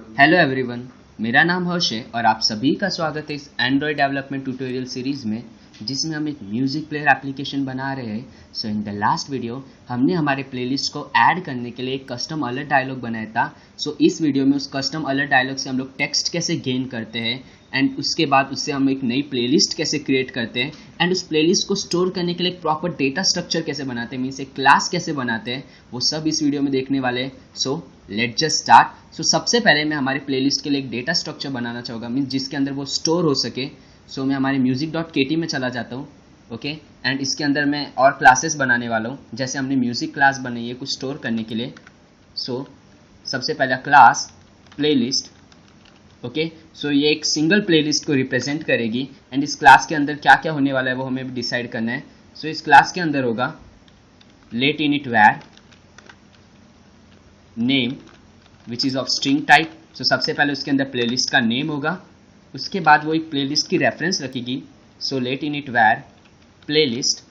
Hello everyone, मेरा नाम हर्ष है और आप सभी का स्वागत है इस एंड्रॉयड डेवलपमेंट ट्यूटोरियल सीरीज़ में जिसमें हम एक म्यूज़िक प्लेयर एप्लीकेशन बना रहे हैं। सो इन द लास्ट वीडियो हमने हमारे प्लेलिस्ट को ऐड करने के लिए एक कस्टम अलर्ट डायलॉग बनाया था। सो इस वीडियो में उस कस्टम अलर्ट डायलॉग से हम लोग टेक्स्ट कैसे गेन करते हैं एंड उसके बाद उससे हम एक नई प्लेलिस्ट कैसे क्रिएट करते हैं एंड उस प्लेलिस्ट को स्टोर करने के लिए एक प्रॉपर डेटा स्ट्रक्चर कैसे बनाते हैं, मीन्स एक क्लास कैसे बनाते हैं, वो सब इस वीडियो में देखने वाले हैं। So let's just start. So सबसे पहले मैं हमारे प्लेलिस्ट के लिए एक डेटा स्ट्रक्चर बनाना चाहूँगा, मीन्स जिसके अंदर वो स्टोर हो सके। सो मैं हमारे music.kt में चला जाता हूँ, ओके एंड इसके अंदर मैं और क्लासेस बनाने वाला हूँ। जैसे हमने म्यूजिक क्लास बनाई है कुछ स्टोर करने के लिए। सो सबसे पहला क्लास प्लेलिस्ट, ओके। सो ये एक सिंगल प्लेलिस्ट को रिप्रेजेंट करेगी एंड इस क्लास के अंदर क्या क्या होने वाला है वो हमें डिसाइड करना है। सो इस क्लास के अंदर होगा let in it var name which is of string type. So सबसे पहले उसके अंदर प्लेलिस्ट का नेम होगा, उसके बाद वो एक प्लेलिस्ट की रेफरेंस रखेगी। So let in it where playlist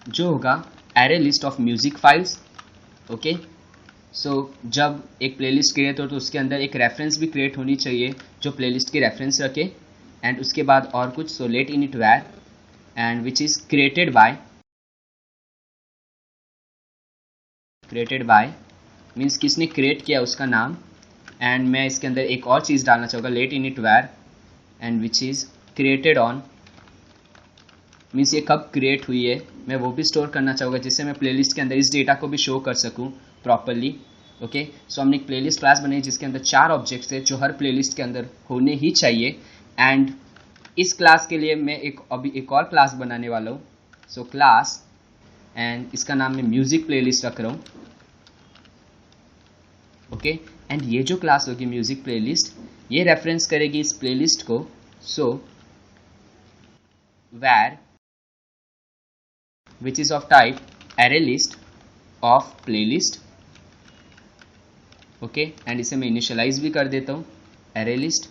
जो होगा array list of music files, okay. So जब एक प्लेलिस्ट क्रिएट हो तो उसके अंदर एक रेफरेंस भी क्रिएट होनी चाहिए जो प्लेलिस्ट की रेफरेंस रखे एंड उसके बाद और कुछ। सो लेट इन इट वैर and which is created by means किसने क्रिएट किया उसका नाम। एंड मैं इसके अंदर एक और चीज़ डालना चाहूँगा लेट इन इट वैर and which is created on, means ये कब क्रिएट हुई है मैं वो भी स्टोर करना चाहूँगा जिससे मैं प्लेलिस्ट के अंदर इस डेटा को भी शो कर सकूँ प्रॉपरली, ओके। सो हमने एक प्लेलिस्ट क्लास बनाई जिसके अंदर 4 ऑब्जेक्ट्स है जो हर प्लेलिस्ट के अंदर होने ही चाहिए। एंड इस क्लास के लिए मैं अभी एक और क्लास बनाने वाला हूँ। सो क्लास एंड इसका नाम मैं म्यूजिक प्लेलिस्ट रख रहा हूँ, ओके। एंड ये जो क्लास होगी म्यूजिक प्लेलिस्ट ये रेफरेंस करेगी इस प्लेलिस्ट को। सो where which is of type array list of playlist, okay and इसे मैं इनिशियलाइज भी कर देता हूँ array list,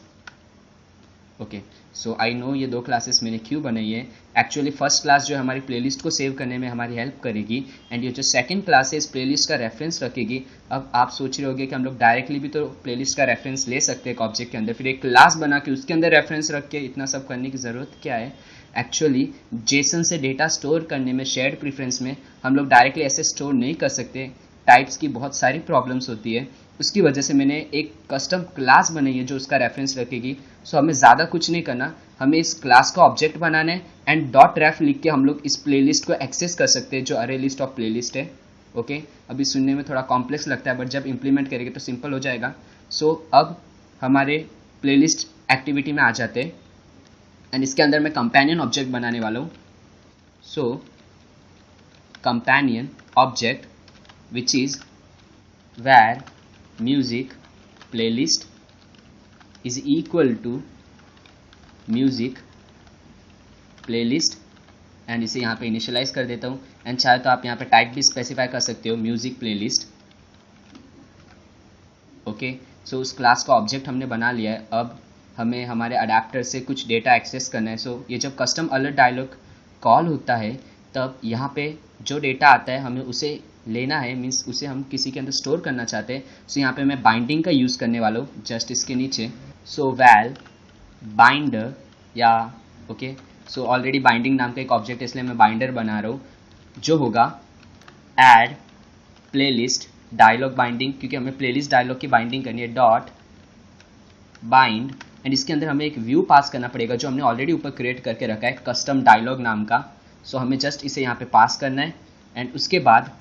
okay. So I know ये दो क्लासेस मैंने क्यों बनाई है। एक्चुअली फर्स्ट क्लास जो है हमारी प्लेलिस्ट को सेव करने में हमारी हेल्प करेगी एंड ये जो सेकंड क्लास है इस प्लेलिस्ट का रेफरेंस रखेगी। अब आप सोच रहे होगे कि हम लोग डायरेक्टली भी तो प्लेलिस्ट का रेफरेंस ले सकते हैं एक ऑब्जेक्ट के अंदर, फिर एक क्लास बना के उसके अंदर रेफरेंस रख के इतना सब करने की ज़रूरत क्या है। एक्चुअली जेसन से डेटा स्टोर करने में शेयर्ड प्रीफरेंस में हम लोग डायरेक्टली ऐसे स्टोर नहीं कर सकते, टाइप्स की बहुत सारी प्रॉब्लम्स होती है। उसकी वजह से मैंने एक कस्टम क्लास बनाई है जो उसका रेफरेंस रखेगी। सो हमें ज़्यादा कुछ नहीं करना, हमें इस क्लास का ऑब्जेक्ट बनाना है एंड डॉट रेफ लिख के हम लोग इस प्लेलिस्ट को एक्सेस कर सकते हैं जो अरे लिस्ट ऑफ प्लेलिस्ट है, ओके। अभी सुनने में थोड़ा कॉम्प्लेक्स लगता है बट जब इंप्लीमेंट करेंगे तो सिंपल हो जाएगा। सो अब हमारे प्लेलिस्ट एक्टिविटी में आ जाते हैं एंड इसके अंदर मैं कंपेनियन ऑब्जेक्ट बनाने वाला हूँ। So companion object which is where music playlist is equal to music playlist and इसे यहाँ पे इनिशियलाइज कर देता हूँ एंड चाहे तो आप यहाँ पे टाइप भी स्पेसिफाई कर सकते हो म्यूजिक प्लेलिस्ट, ओके। सो उस क्लास का ऑब्जेक्ट हमने बना लिया है। अब हमें हमारे अडेप्टर से कुछ डेटा एक्सेस करना है। सो ये जब कस्टम अलर्ट डायलॉग कॉल होता है तब यहाँ पे जो डेटा आता है हमें उसे लेना है, मीन्स उसे हम किसी के अंदर स्टोर करना चाहते हैं। सो यहाँ पे मैं बाइंडिंग का यूज़ करने वाला हूँ जस्ट इसके नीचे। सो वैल बाइंडर या ओके। सो ऑलरेडी बाइंडिंग नाम का एक ऑब्जेक्ट है इसलिए मैं बाइंडर बना रहा हूँ जो होगा ऐड प्लेलिस्ट डायलॉग बाइंडिंग, क्योंकि हमें प्लेलिस्ट डायलॉग की बाइंडिंग करनी है, डॉट बाइंड एंड इसके अंदर हमें एक व्यू पास करना पड़ेगा जो हमने ऑलरेडी ऊपर क्रिएट करके रखा है कस्टम डायलॉग नाम का। सो हमें जस्ट इसे यहाँ पे पास करना है एंड उसके बाद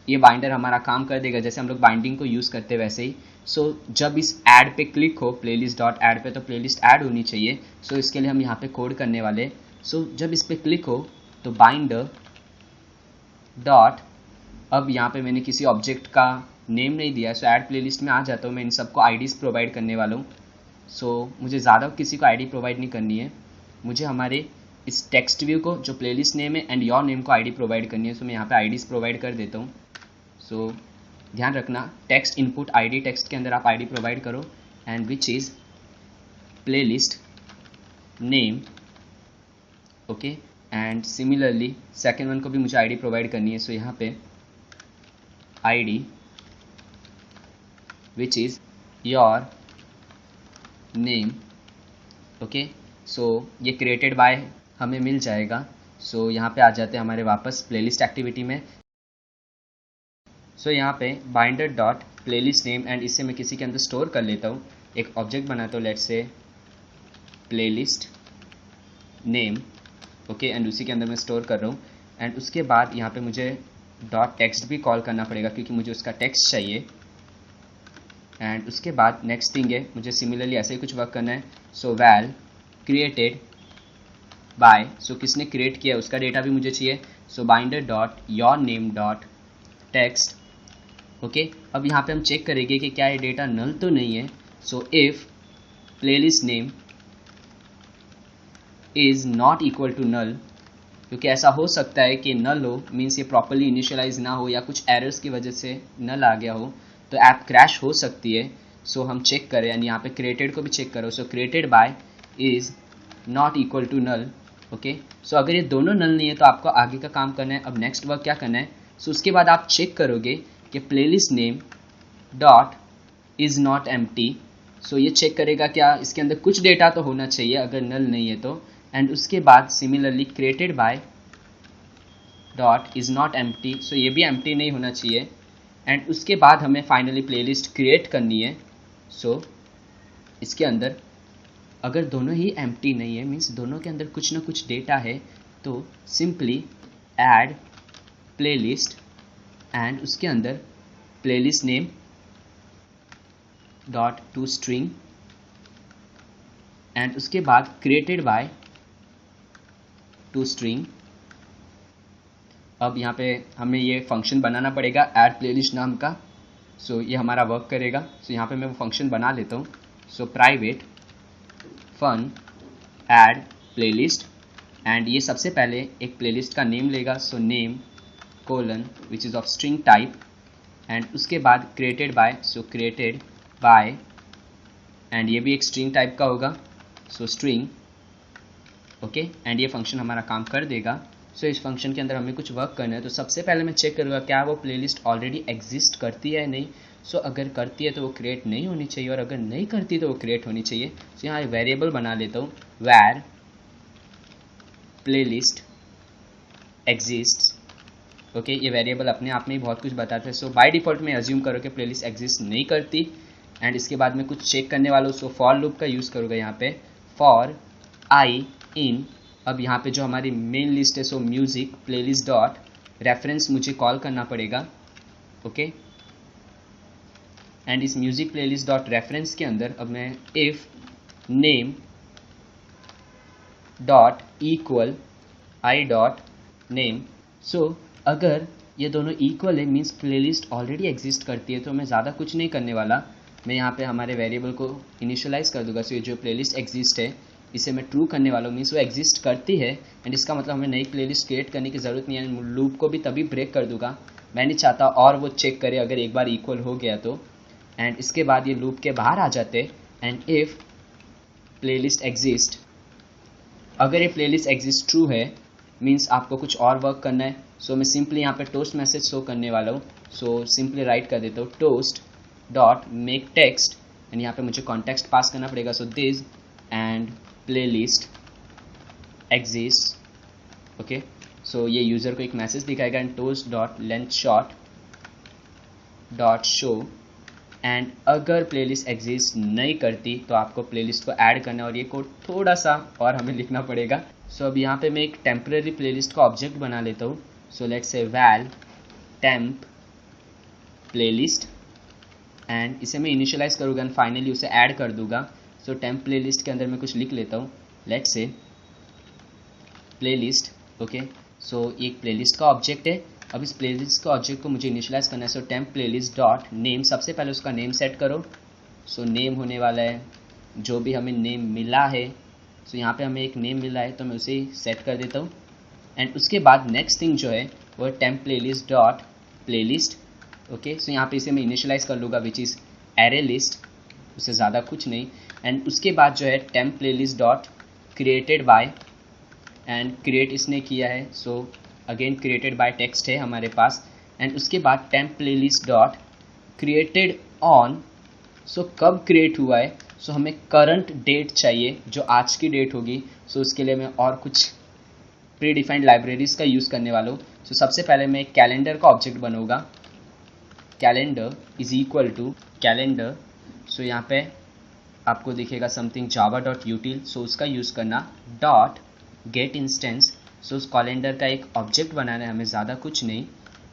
ये बाइंडर हमारा काम कर देगा जैसे हम लोग बाइंडिंग को यूज़ करते हैं वैसे ही। सो जब इस ऐड पे क्लिक हो प्लेलिस्ट डॉट ऐड पे तो प्लेलिस्ट ऐड होनी चाहिए। सो इसके लिए हम यहाँ पे कोड करने वाले। सो जब इस पे क्लिक हो तो बाइंडर डॉट, अब यहाँ पे मैंने किसी ऑब्जेक्ट का नेम नहीं दिया है सो ऐड प्लेलिस्ट में आ जाता हूँ मैं, इन सबको आईडीज़ प्रोवाइड करने वाला हूँ। सो मुझे ज़्यादा किसी को आईडी प्रोवाइड नहीं करनी है, मुझे हमारे इस टेक्स्ट व्यू को जो प्लेलिस्ट नेम है एंड योर नेम को आईडी प्रोवाइड करनी है। सो मैं यहाँ पे आईडीज़ प्रोवाइड कर देता हूँ। सो ध्यान रखना टेक्स्ट इनपुट आईडी टेक्स्ट के अंदर आप आईडी प्रोवाइड करो and which is playlist name, okay. And similarly second one को भी मुझे आईडी प्रोवाइड करनी है। सो यहाँ पे ID which is your name. Okay, so ये क्रिएटेड बाय हमें मिल जाएगा। सो यहाँ पे आ जाते हैं हमारे वापस प्लेलिस्ट एक्टिविटी में। सो यहाँ पे binder dot playlist name, and इससे मैं किसी के अंदर स्टोर कर लेता हूँ, एक ऑब्जेक्ट बनाता हूँ, let's say playlist name. Okay, and उसी के अंदर मैं स्टोर कर रहा हूँ। एंड उसके बाद यहाँ पे मुझे डॉट टेक्स्ट भी कॉल करना पड़ेगा क्योंकि मुझे उसका टेक्स्ट चाहिए। एंड उसके बाद नेक्स्ट थिंग है, मुझे सिमिलरली ऐसे ही कुछ वर्क करना है। So well created by, so किसने क्रिएट किया उसका डेटा भी मुझे चाहिए। So binder dot your name dot text. Okay, अब यहाँ पे हम चेक करेंगे कि क्या ये डेटा नल तो नहीं है। So if playlist name is not equal to null, क्योंकि ऐसा हो सकता है कि नल हो मीन्स ये प्रॉपरली इनिशियलाइज ना हो या कुछ एरर्स की वजह से नल आ गया हो, तो ऐप क्रैश हो सकती है। सो हम चेक करें, यानी यहाँ पे क्रिएटेड को भी चेक करो। So created by is not equal to null. Okay, so अगर ये दोनों नल नहीं है तो आपको आगे का काम करना है। अब नेक्स्ट वर्क क्या करना है, सो उसके बाद आप चेक करोगे कि playlist name dot is not empty. So ये चेक करेगा क्या इसके अंदर कुछ डेटा तो होना चाहिए अगर नल नहीं है तो। एंड उसके बाद similarly created by dot is not empty, so ये भी एम्प्टी नहीं होना चाहिए। एंड उसके बाद हमें फाइनली प्लेलिस्ट क्रिएट करनी है। सो इसके अंदर अगर दोनों ही एम्प्टी नहीं है मीन्स दोनों के अंदर कुछ ना कुछ डेटा है, तो सिंपली ऐड प्लेलिस्ट एंड उसके अंदर playlist name dot to string and उसके बाद क्रिएटेड बाय टू स्ट्रिंग। अब यहाँ पे हमें ये फंक्शन बनाना पड़ेगा ऐड प्लेलिस्ट नाम का। सो ये हमारा वर्क करेगा। सो यहाँ पे मैं वो फंक्शन बना लेता हूँ। So private fun add playlist, and ये सबसे पहले एक प्लेलिस्ट का नेम लेगा। So name colon which is of string type, and उसके बाद created by, so created by, and ये भी एक स्ट्रिंग टाइप का होगा। So string. ओके, एंड ये फंक्शन हमारा काम कर देगा। सो इस फंक्शन के अंदर हमें कुछ वर्क करना है। तो सबसे पहले मैं चेक करूँगा क्या वो प्लेलिस्ट ऑलरेडी एग्जिस्ट करती है या नहीं। सो अगर करती है तो वो क्रिएट नहीं होनी चाहिए, और अगर नहीं करती तो वो क्रिएट होनी चाहिए। सो यहाँ वेरिएबल बना लेता हूँ, वैर प्लेलिस्ट एग्जिस्ट्स। ओके, ये वेरिएबल अपने आप में ही बहुत कुछ बताता है। सो बाय डिफॉल्ट में अज्यूम करो कि प्लेलिस्ट एग्जिस्ट नहीं करती। एंड इसके बाद मैं कुछ चेक करने वाला हूँ। सो फॉर लूप का यूज़ करूँगा यहाँ पे, फॉर आई इन। अब यहाँ पे जो हमारी मेन लिस्ट है, so music playlist dot reference मुझे कॉल करना पड़ेगा। ओके, एंड इस म्यूजिक प्लेलिस्ट डॉट रेफरेंस के अंदर अब मैं if name dot equal i dot name. So अगर ये दोनों इक्वल है मीन्स प्लेलिस्ट ऑलरेडी एग्जिस्ट करती है, तो मैं ज़्यादा कुछ नहीं करने वाला। मैं यहाँ पे हमारे वेरिएबल को इनिशियलाइज कर दूंगा। सो ये जो प्लेलिस्ट एग्जिस्ट है इसे मैं ट्रू करने वाला हूँ, मीन्स वो एग्जिस्ट करती है। एंड इसका मतलब हमें नई प्लेलिस्ट क्रिएट करने की ज़रूरत नहीं है। लूप को भी तभी ब्रेक कर दूंगा, मैं नहीं चाहता और वो चेक करे अगर एक बार इक्वल हो गया तो। एंड इसके बाद ये लूप के बाहर आ जाते। एंड इफ प्लेलिस्ट एग्जिस्ट, अगर ये प्लेलिस्ट एग्जिस्ट ट्रू है मीन्स आपको कुछ और वर्क करना है। सो मैं सिंपली यहाँ पे टोस्ट मैसेज शो करने वाला हूँ। सो सिंपली राइट कर देता हूँ toast dot make text, and यहाँ पे मुझे कॉन्टेक्स्ट पास करना पड़ेगा। So this and playlist exist. Okay, so ये यूज़र को एक मैसेज दिखाएगा। And toast dot length short dot show, and अगर प्लेलिस्ट एग्जिस्ट नहीं करती तो आपको प्लेलिस्ट को ऐड करना है, और ये कोड थोड़ा सा और हमें लिखना पड़ेगा। सो अब यहाँ पे मैं एक टेम्पररी प्लेलिस्ट का ऑब्जेक्ट बना लेता हूँ। So let's say val temp playlist, and इसे मैं इनिशियलाइज करूँगा एंड फाइनली उसे ऐड कर दूंगा। सो टेम्प प्लेलिस्ट के अंदर मैं कुछ लिख लेता हूँ, लेट्स से प्लेलिस्ट। ओके, सो एक प्लेलिस्ट का ऑब्जेक्ट है। अब इस प्लेलिस्ट का ऑब्जेक्ट को मुझे इनिशियलाइज करना है। सो टेम्प प्लेलिस्ट डॉट नेम, सबसे पहले उसका नेम सेट करो। सो नेम होने वाला है जो भी हमें नेम मिला है। सो यहाँ पे हमें एक नेम मिला है तो मैं उसे सेट कर देता हूँ। एंड उसके बाद नेक्स्ट थिंग जो है वो temp playlist dot playlist. Okay, so यहाँ पे इसे मैं इनिशियलाइज कर लूँगा विच इज़ एरे लिस्ट, उससे ज़्यादा कुछ नहीं। एंड उसके बाद जो है temp playlist dot created by, and create इसने किया है। So again created by text है हमारे पास। एंड उसके बाद temp playlist dot created on so कब क्रिएट हुआ है, सो हमें करंट डेट चाहिए जो आज की डेट होगी। सो उसके लिए मैं और कुछ प्री डिफाइंड लाइब्रेरीज का यूज़ करने वाला हूँ। सो सबसे पहले मैं एक कैलेंडर का ऑब्जेक्ट बनूंगा, calendar is equal to calendar. So यहाँ पे आपको दिखेगा समथिंग जावा डॉट यूटिल, सो उसका यूज़ करना, डॉट गेट इंस्टेंस। सो उस कैलेंडर का एक ऑब्जेक्ट बनाना है हमें, ज़्यादा कुछ नहीं,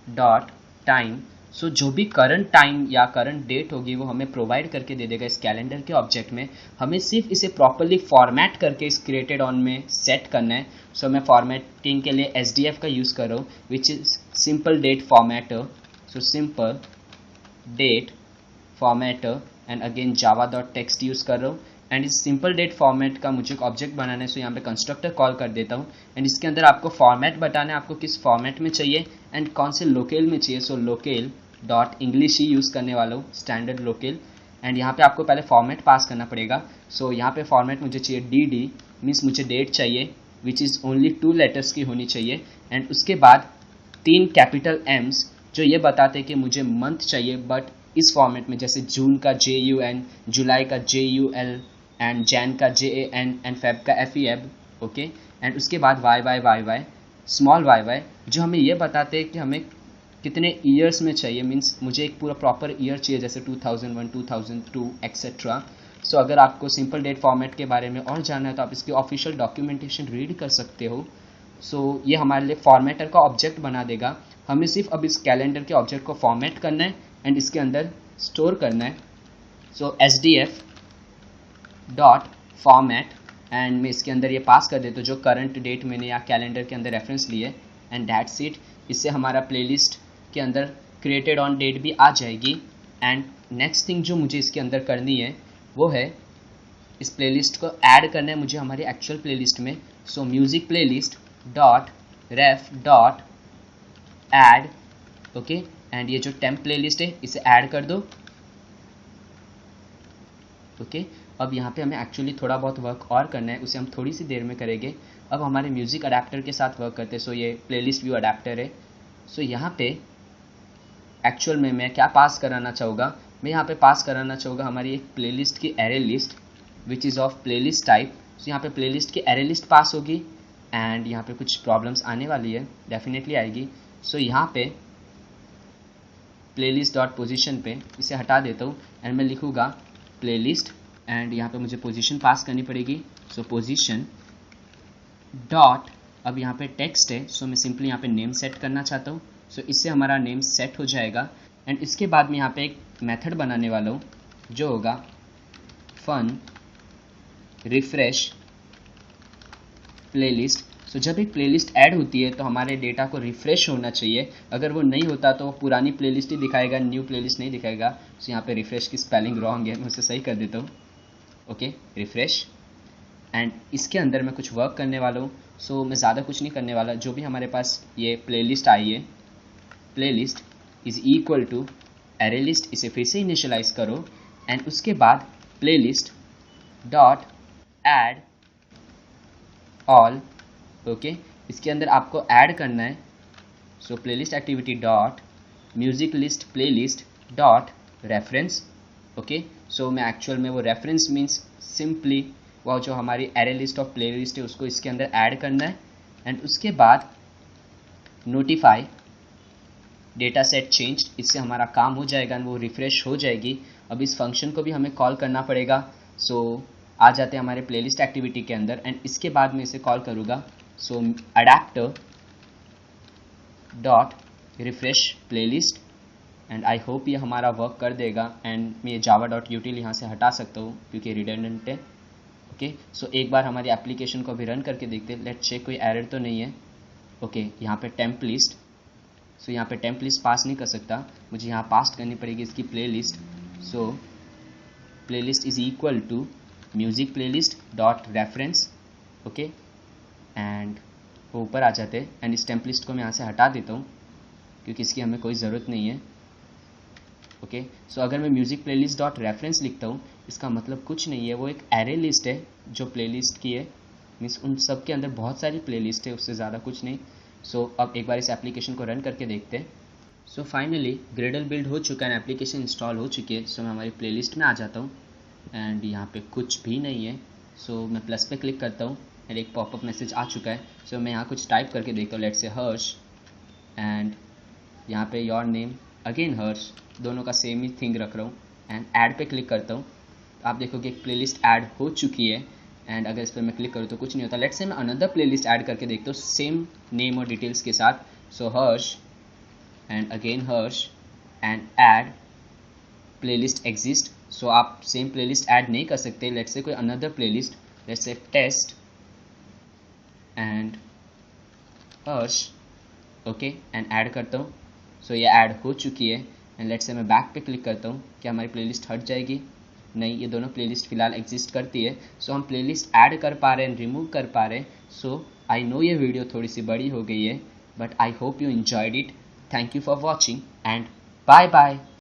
डॉट टाइम। सो जो भी करंट टाइम या करंट डेट होगी वो हमें प्रोवाइड करके दे देगा इस कैलेंडर के ऑब्जेक्ट में। हमें सिर्फ इसे प्रॉपरली फॉर्मेट करके इस क्रिएटेड ऑन में सेट करना है। सो मैं फॉर्मेटिंग के लिए SDF का यूज़ कर रहा हूँ, which is simple date formatter. So simple date formatter and again Java dot text use कर रहा हूँ। एंड इस सिंपल डेट फॉर्मेट का मुझे एक ऑब्जेक्ट बनाना है, सो यहाँ पे कंस्ट्रक्टर कॉल कर देता हूँ। एंड इसके अंदर आपको फॉर्मेट बताना है, आपको किस फॉर्मेट में चाहिए एंड कौन से लोकेल में चाहिए। सो लोकेल डॉट इंग्लिश ही यूज़ करने वाला हूँ, स्टैंडर्ड लोकेल। एंड यहाँ पे आपको पहले फॉर्मेट पास करना पड़ेगा। सो यहाँ पे फॉर्मेट मुझे चाहिए DD, मीन्स मुझे डेट चाहिए विच इज़ ओनली 2 लेटर्स की होनी चाहिए। एंड उसके बाद 3 कैपिटल M's जो ये बताते हैं कि मुझे मंथ चाहिए बट इस फॉर्मेट में, जैसे जून का JUN, जुलाई का JUL एंड जैन का JAN एंड फेब का FEB। ओके, एंड उसके बाद YY स्मॉल y जो हमें ये बताते हैं कि हमें कितने ईयर्स में चाहिए, मीन्स मुझे एक पूरा प्रॉपर ईयर चाहिए, जैसे 2001, 2002 एक्सेट्रा। सो अगर आपको सिंपल डेट फॉर्मेट के बारे में और जानना है तो आप इसकी ऑफिशियल डॉक्यूमेंटेशन रीड कर सकते हो। सो ये हमारे लिए फॉर्मेटर का ऑब्जेक्ट बना देगा। हमें सिर्फ अब इस कैलेंडर के ऑब्जेक्ट को फॉर्मेट करना है एंड इसके अंदर स्टोर करना है। सो SDF डॉट फॉर्मेट एंड मैं इसके अंदर ये पास कर देता हूँ जो करंट डेट मैंने या कैलेंडर के अंदर रेफरेंस लिए एंड दैट्स इट। इससे हमारा प्लेलिस्ट के अंदर क्रिएटेड ऑन डेट भी आ जाएगी। एंड नेक्स्ट थिंग जो मुझे इसके अंदर करनी है वो है इस प्लेलिस्ट को ऐड करना है मुझे हमारी एक्चुअल प्लेलिस्ट में। सो music playlist dot ref dot add. Okay, and ये जो टेम्प प्लेलिस्ट है इसे ऐड कर दो। ओके, अब यहाँ पे हमें एक्चुअली थोड़ा बहुत वर्क और करना है, उसे हम थोड़ी सी देर में करेंगे। अब हमारे म्यूज़िक अडेप्टर के साथ वर्क करते हैं। सो ये प्लेलिस्ट व्यू अडेप्टर है। सो यहाँ पे एक्चुअल में मैं क्या पास कराना चाहूँगा, मैं यहाँ पे पास कराना चाहूँगा हमारी एक प्लेलिस्ट की array list which is of playlist type. So यहाँ पे प्लेलिस्ट की एरे लिस्ट पास होगी एंड यहाँ पे कुछ प्रॉब्लम्स आने वाली है, डेफिनेटली आएगी। सो यहाँ पे प्लेलिस्ट डॉट पोजिशन पे इसे हटा देता हूँ एंड मैं लिखूँगा प्लेलिस्ट एंड यहाँ पे मुझे पोजीशन पास करनी पड़ेगी। सो पोजीशन डॉट, अब यहाँ पे टेक्स्ट है, सो मैं सिंपली यहाँ पे नेम सेट करना चाहता हूँ। सो इससे हमारा नेम सेट हो जाएगा एंड इसके बाद मैं यहाँ पे एक मेथड बनाने वाला हूँ जो होगा फन रिफ्रेश प्लेलिस्ट। सो जब एक प्लेलिस्ट ऐड होती है तो हमारे डेटा को रिफ्रेश होना चाहिए, अगर वो नहीं होता तो वो पुरानी प्लेलिस्ट ही दिखाएगा, न्यू प्लेलिस्ट नहीं दिखाएगा। सो यहाँ पे रिफ्रेश की स्पेलिंग रॉन्ग है, मैं उसे सही कर देता हूँ। ओके, रिफ्रेश एंड इसके अंदर मैं कुछ वर्क करने वाला हूँ। सो मैं ज़्यादा कुछ नहीं करने वाला, जो भी हमारे पास ये प्लेलिस्ट आई है, playlist is equal to array list, इसे फिर से इनिशियलाइज करो एंड उसके बाद playlist dot add all. Okay, इसके अंदर आपको ऐड करना है। So playlist activity dot music list playlist dot reference. Okay, so मैं एक्चुअल में वो रेफरेंस मीन्स सिंपली वो जो हमारी array list of play list है उसको इसके अंदर ऐड करना है एंड उसके बाद नोटिफाई डेटा सेट चेंज, इससे हमारा काम हो जाएगा एंड वो रिफ्रेश हो जाएगी। अब इस फंक्शन को भी हमें कॉल करना पड़ेगा। सो आ जाते हैं हमारे प्लेलिस्ट एक्टिविटी के अंदर एंड इसके बाद मैं इसे कॉल करूँगा। So adapter dot refresh playlist and I hope ये हमारा वर्क कर देगा एंड मैं ये जावा डॉट यूटिल यहाँ से हटा सकता हूँ क्योंकि रिडंडेंट है। ओके, सो एक बार हमारी एप्लीकेशन को भी रन करके देखते हैं, लेट्स चेक कोई एरर तो नहीं है। ओके, यहाँ पे टेम्प लिस्ट, सो यहाँ पे टेम्प लिस्ट पास नहीं कर सकता, मुझे यहाँ पास करनी पड़ेगी इसकी playlist. So playlist is equal to music playlist dot reference. Okay, and वो ऊपर आ जाते हैं एंड इस टेम्प लिस्ट को मैं यहाँ से हटा देता हूँ क्योंकि इसकी हमें कोई ज़रूरत नहीं है। ओके, सो अगर मैं म्यूजिक प्लेलिस्ट डॉट रेफरेंस लिखता हूँ इसका मतलब कुछ नहीं है, वो एक एरे लिस्ट है जो प्लेलिस्ट की है, मीन्स उन सब के अंदर बहुत सारी प्लेलिस्ट है, उससे ज़्यादा कुछ नहीं। सो अब एक बार इस एप्लीकेशन को रन करके देखते हैं। सो फाइनली ग्रेडल बिल्ड हो चुका है, एप्लीकेशन इंस्टॉल हो चुकी है। सो मैं हमारी प्लेलिस्ट में आ जाता हूँ एंड यहाँ पे कुछ भी नहीं है। सो मैं प्लस पे क्लिक करता हूँ एंड एक पॉपअप मैसेज आ चुका है। सो मैं यहाँ कुछ टाइप करके देखता हूँ, लेट्स से हर्ष, एंड यहाँ पे योर नेम अगेन हर्ष, दोनों का सेम ही थिंग रख रहा हूँ एंड ऐड पे क्लिक करता हूँ। आप देखोगे एक प्लेलिस्ट ऐड हो चुकी है एंड अगर इस पर मैं क्लिक करूँ तो कुछ नहीं होता। लेट्स से मैं अनदर प्लेलिस्ट ऐड करके देखता हूँ सेम नेम और डिटेल्स के साथ। So Harsh and again Harsh and add playlist exist. So आप सेम प्लेलिस्ट ऐड नहीं कर सकते। लेट्स से कोई another playlist, let's say test and Harsh, okay, and add करता हूँ। सो ये ऐड हो चुकी है एंड लेट्स से मैं बैक पे क्लिक करता हूँ, क्या हमारी प्लेलिस्ट हट जाएगी? नहीं, ये दोनों प्लेलिस्ट फिलहाल एग्जिस्ट करती है। सो हम प्लेलिस्ट ऐड कर पा रहे हैं, रिमूव कर पा रहे हैं। सो आई नो ये वीडियो थोड़ी सी बड़ी हो गई है, but I hope you enjoyed it. Thank you for watching and bye bye.